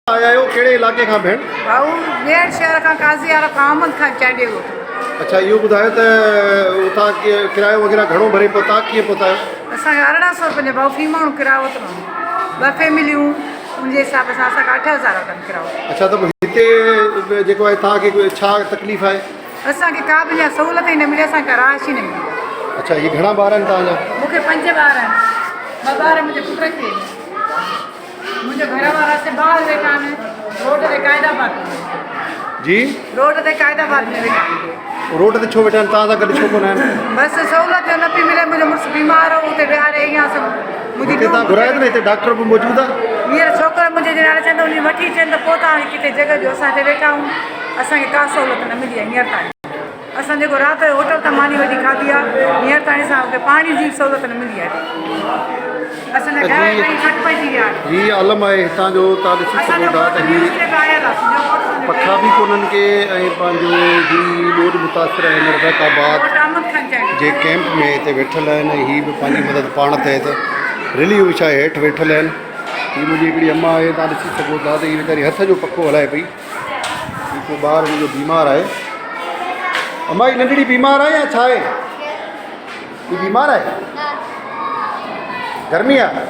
आया हो कहिड़े इलाइक़े खां भेण? भाऊ ॿियनि शहर खां काज़ीआरा खां अहमद खां चाॾे हो। अच्छा इहो ॿुधायो त उतां किरायो वग़ैरह घणो भरे पहुता कीअं पहुतायो? असांखे 1800 रुपये भाऊ फी माण्हू किरायो वरितो 2 फैमिलियूं उनजे हिसाब सां असांखे 8000 वठनि किरायो। अच्छा त हिते जेको आहे तव्हांखे छा तकलीफ़ आहे? असांखे का बि सहूलियत ई न मिली, असांखे राश ई न मिली। अच्छा ये घणा ॿार आहिनि तव्हांजा? मूंखे 5 ॿार आहिनि। 2 ॿार मुंहिंजे पुट खे, मुंहिंजे घर वारा से ॿार वेठा आहिनि रोड ते क़ाइदाबाद में। जी रोड ते क़ाइदाबाद में वेठा आहिनि। रोड ते छो वेठा आहिनि? तव्हां सां गॾु छो कोन आहिनि? बसि सहूलियत न पई मिले, मुंहिंजो मुड़ुसु बीमार हो उते विहारे ईअं सभु। हिते तव्हां घुरायो त न हिते डॉक्टर बि मौजूदु आहे? हींअर छोकिरो मुंहिंजे नाले चवंदो उन वठी अचनि त पोइ तव्हां किथे जॻह जो असां हिते वेठा आहियूं। असांखे का सहूलियत न मिली आहे हींअर ताईं। असां जेको राति जो होटल तां मानी वठी खाधी आहे, हींअर ताईं असांखे पाणी जी सहूलियत न मिली आहे। असांजा घर ताईं खट पइजी विया आहिनि। ही आलम आहे हितां जो, तव्हां ॾिसी सघो था त ही पखा बि कोन्हनि के ऐं पंहिंजो ही ॾोढ मुतासिर आहिनि रज़ाकाबाद जे कैंप में हिते वेठल आहिनि। ही बि पंहिंजी मदद पाण तहत रिली विछा हेठि वेठल आहिनि। ही मुंहिंजी हिकिड़ी अम्मा आहे, तव्हां ॾिसी सघो था त हीअ वीचारी हथ जो पखो हलाए पई। हिकु ॿार मुंहिंजो बीमार आहे। अम्मा ही नंढड़ी बीमार आहे या छा आहे? ही बीमार आहे? गर्मी आहे?